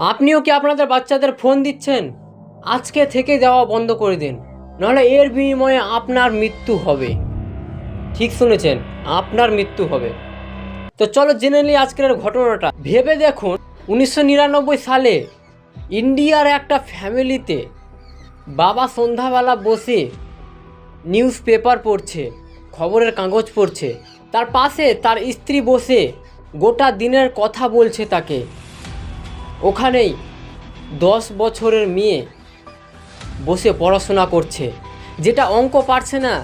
আপনিও কি আপনাদের বাচ্চাদের ফোন দিচ্ছেন? আজকে থেকে দেওয়া বন্ধ করে দিন, নাহলে এর বিনিময়ে আপনার মৃত্যু হবে। ঠিক শুনেছেন, আপনার মৃত্যু হবে। তো চলো জেনে নিই আজকের ঘটনাটা। ভেবে দেখুন, 1999 সালে ইন্ডিয়ার একটা ফ্যামিলিতে বাবা সন্ধ্যাবেলা বসে নিউজ পেপার পড়ছে, খবরের কাগজ পড়ছে। তার পাশে তার স্ত্রী বসে গোটা দিনের কথা বলছে তাকে। ওখানেই 10 বছরের মেয়ে বসে পড়াশোনা করছে, যেটা অঙ্ক পারছে না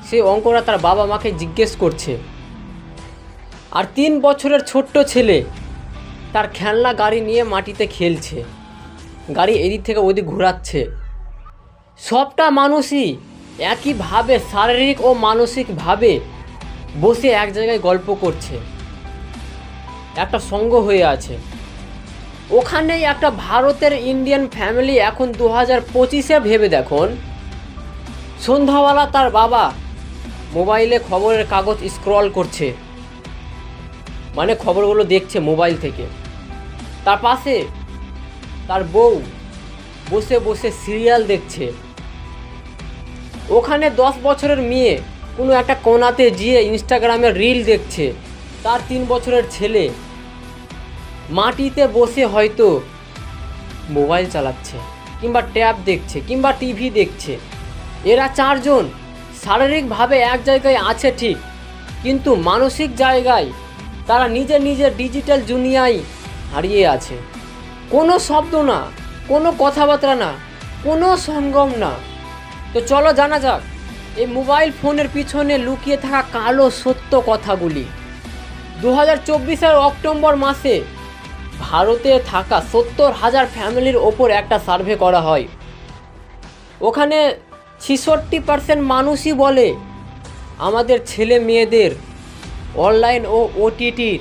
সেই অঙ্কটা তার বাবা মাকে জিজ্ঞেস করছে। আর 3 বছরের ছোট্ট ছেলে তার খেলনা গাড়ি নিয়ে মাটিতে খেলছে, গাড়ি এদিক থেকে ওদিক ঘোরাচ্ছে। সবটা মানুষই একইভাবে শারীরিক ও মানসিকভাবে বসে এক জায়গায় গল্প করছে, একটা সঙ্গ হয়ে আছে। ওখানেই একটা ভারতের ইন্ডিয়ান ফ্যামিলি এখন 2025-এ ভেবে দেখুন, সন্ধ্যাবেলা তার বাবা মোবাইলে খবরের কাগজ স্ক্রল করছে, মানে খবরগুলো দেখছে মোবাইল থেকে। তার পাশে তার বউ বসে বসে সিরিয়াল দেখছে। ওখানে 10 বছরের মেয়ে কোনো একটা কোণাতে গিয়ে ইনস্টাগ্রামে রিল দেখছে। তার 3 বছরের ছেলে মাটিতে বসে হয়তো মোবাইল চালাচ্ছে, কিংবা ট্যাব দেখছে, কিংবা টিভি দেখছে। এরা চারজন শারীরিকভাবে এক জায়গায় আছে ঠিক, কিন্তু মানসিক জায়গায় তারা নিজের নিজের ডিজিটাল দুনিয়ায় হারিয়ে আছে। কোনো শব্দ না, কোনো কথাবার্তা না, কোনো সঙ্গম না। তো চলো জানা যাক এই মোবাইল ফোনের পিছনে লুকিয়ে থাকা কালো সত্য কথাগুলি। 2024-এর অক্টোবর মাসে ভারতে থাকা 70,000 ফ্যামিলির ওপর একটা সার্ভে করা হয়। ওখানে 66% মানুষই বলে আমাদের ছেলে মেয়েদের অনলাইন ও ওটিটির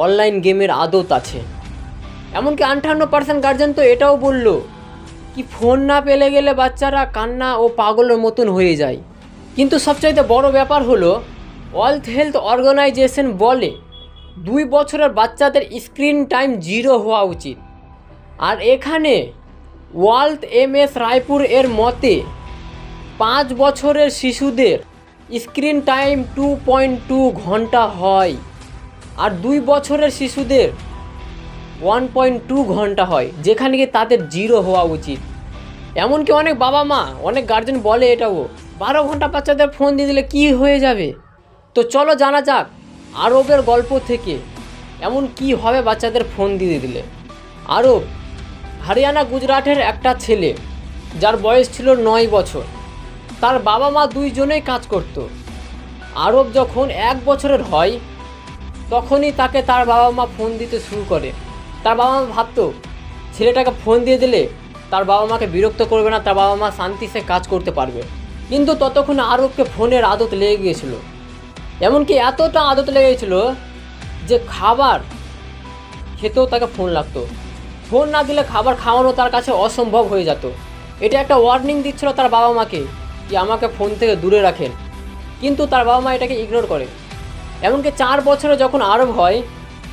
অনলাইন গেমের আদত আছে। এমনকি 58% গার্জেন তো এটাও বলল কি ফোন না পেলে গেলে বাচ্চারা কান্না ও পাগলের মতন হয়ে যায়। কিন্তু সবচাইতে বড় ব্যাপার হলো, ওয়ার্ল্ড হেলথ অর্গানাইজেশন বলে 2 বছরের বাচ্চাদের স্ক্রিন টাইম 0 হওয়া উচিত। আর এখানে ওয়ার্ল্ড এমএস রায়পুর এর মতে 5 বছরের শিশুদের স্ক্রিন টাইম 2.2 ঘন্টা হয়, আর 2 বছরের শিশুদের 1.2 ঘন্টা হয়, যেখানে কি তাদের 0 হওয়া উচিত। এমনকি অনেক বাবা মা, অনেক গার্জেন বলে এটাও 12 ঘন্টা বাচ্চাদের ফোন দিয়ে দিলে কী হয়ে যাবে। তো চলো জানা যাক আরবের গল্প থেকে এমন কি হবে বাচ্চাদের ফোন দিয়ে দিলে। আরব, হরিয়ানা গুজরাটের একটা ছেলে যার বয়স ছিল 9 বছর। তার বাবা মা দুইজনেই কাজ করত। আরব যখন 1 বছরের হয় তখনই তাকে তার বাবা মা ফোন দিতে শুরু করে। তার বাবা মা ভাবতো ছেলেটাকে ফোন দিয়ে দিলে তার বাবা মাকে বিরক্ত করবে না, তার বাবা মা শান্তিতে কাজ করতে পারবে। কিন্তু ততক্ষণে আরবকে ফোনের আদত লেগে গিয়েছিল। এমনকি এতটা আদত লেগে গিয়েছিল যে খাবার খেতেও তাকে ফোন লাগতো। ফোন না দিলে খাবার খাওয়ানো তার কাছে অসম্ভব হয়ে যেত। এটা একটা ওয়ার্নিং দিচ্ছিল তার বাবা মাকে কি আমাকে ফোন থেকে দূরে রাখেন, কিন্তু তার বাবা মা এটাকে ইগনোর করে। এমনকি 4 বছরে যখন আরব হয়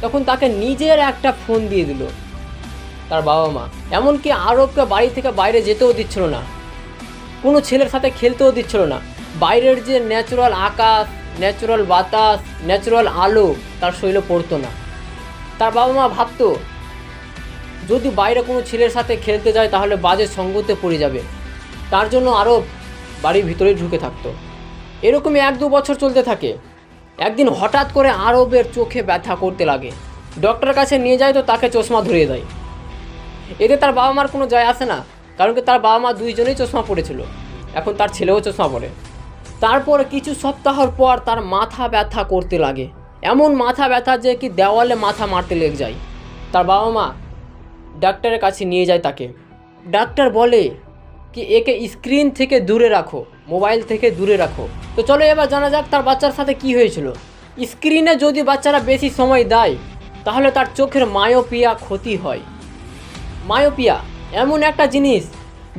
তখন তাকে নিজের একটা ফোন দিয়ে দিল তার বাবা মা। এমনকি আরবকে বাড়ি থেকে বাইরে যেতেও দিচ্ছিল না, কোনো ছেলের সাথে খেলতেও দিচ্ছিল না। বাইরের যে ন্যাচারাল আকাশ, ন্যাচারাল বাতাস, ন্যাচারাল আলো তার শরীরে পড়তো না। তার বাবা মা ভাবতো যদি বাইরে কোনো ছেলের সাথে খেলতে যায় তাহলে বাজে সঙ্গতে পড়ে যাবে, তার জন্য আরব বাড়ির ভিতরেই ঢুকে থাকতো। এরকমই 1-2 বছর চলতে থাকে। একদিন হঠাৎ করে আরবের চোখে ব্যথা করতে লাগে। ডক্টরের কাছে নিয়ে যায় তো তাকে চশমা ধরিয়ে দেয়। এতে তার বাবা মার কোনো যায় আসে না, কারণ কি তার বাবা মা দুইজনেই চশমা পড়েছিল, এখন তার ছেলেও চশমা পড়ে। তারপর কিছু সপ্তাহের পর তার মাথা ব্যথা করতে লাগে, এমন মাথা ব্যথা যে কি দেওয়ালে মাথা মারতে লেগে যায়। তার বাবা মা ডাক্তারের কাছে নিয়ে যায় তাকে। ডাক্তার বলে কি একে স্ক্রিন থেকে দূরে রাখো, মোবাইল থেকে দূরে রাখো। তো চলো এবার জানা যাক তার বাচ্চার সাথে কি হয়েছিল। স্ক্রিনে যদি বাচ্চারা বেশি সময় দেয় তাহলে তার চোখের মায়োপিয়া ক্ষতি হয়। মায়োপিয়া এমন একটা জিনিস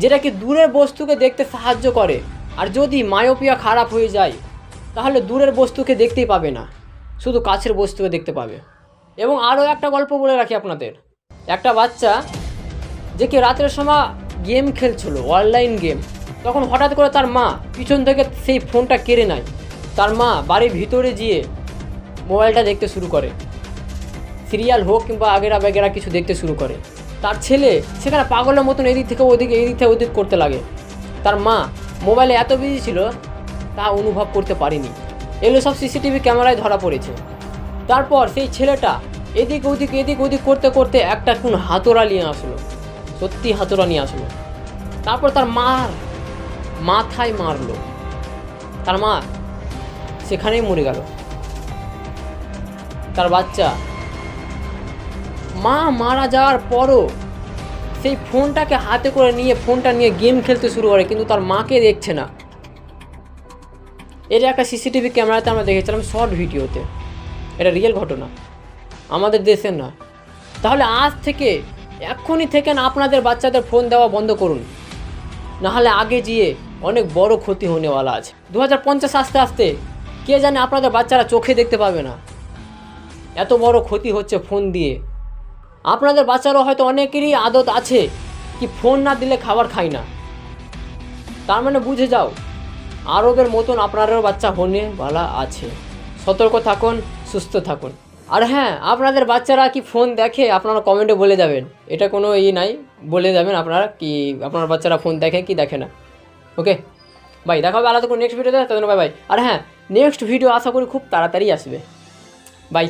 যেটা কি দূরের বস্তুকে দেখতে সাহায্য করে, আর যদি মায়োপিয়া খারাপ হয়ে যায় তাহলে দূরের বস্তুকে দেখতেই পাবে না, শুধু কাছের বস্তুকে দেখতে পাবে। এবং আরও একটা গল্প বলে রাখি আপনাদের। একটা বাচ্চা যে কি রাতের সময় গেম খেলছিল, অনলাইন গেম, তখন হঠাৎ করে তার মা পিছন থেকে সেই ফোনটা কেড়ে নেয়। তার মা বাড়ির ভিতরে গিয়ে মোবাইলটা দেখতে শুরু করে, সিরিয়াল হোক কিংবা আগেরা বেগেরা কিছু দেখতে শুরু করে। তার ছেলে সেখানে পাগলের মতন এদিক থেকে ওদিক করতে লাগে। তার মা মোবাইলে এত বিজি ছিল তা অনুভব করতে পারেনি। এগুলো সব সিসিটিভি ক্যামেরায় ধরা পড়েছে। তারপর সেই ছেলেটা এদিক ওদিক করতে করতে একটা কোন হাতুড়া নিয়ে আসলো, সত্যি হাতুড়া নিয়ে আসলো। তারপর তার মাথায় মারলো। তার মা সেখানেই মরে গেল। তার বাচ্চা মা মারা যাওয়ার পরও সেই ফোনটাকে হাতে করে নিয়ে গেম খেলতে শুরু করে, কিন্তু তার মাকে দেখছে না। এটা একটা সিসিটিভি ক্যামেরাতে আমরা দেখেছিলাম, শর্ট ভিডিওতে। এটা রিয়েল ঘটনা, আমাদের দেশের না। তাহলে আজ থেকে এক্ষুনি থেকে না আপনাদের বাচ্চাদের ফোন দেওয়া বন্ধ করুন, নাহলে আগে গিয়ে অনেক বড় ক্ষতি হনেওয়ালা আছে। 2050 আসতে আসতে কে জানে আপনাদের বাচ্চারা চোখে দেখতে পাবে না, এত বড় ক্ষতি হচ্ছে ফোন দিয়ে। আপনাদের বাচ্চারও হয়তো অনেকেরই আদত আছে কি ফোন না দিলে খাবার খায় না। তার মানে বুঝে যাও আরবের মতন আপনারও বাচ্চা হনে ভালো আছে। সতর্ক থাকুন, সুস্থ থাকুন। আর হ্যাঁ, আপনাদের বাচ্চারা কি ফোন দেখে আপনারা কমেন্টে বলে যাবেন, এটা কোনো নাই, বলে যাবেন আপনারা কি আপনার বাচ্চারা ফোন দেখে কি দেখে না। ওকে ভাই, দেখা হবে আলাদা করে নেক্সট ভিডিওতে। তাদের বাই বাই। আর হ্যাঁ, নেক্সট ভিডিও আশা করি খুব তাড়াতাড়ি আসবে। বাই।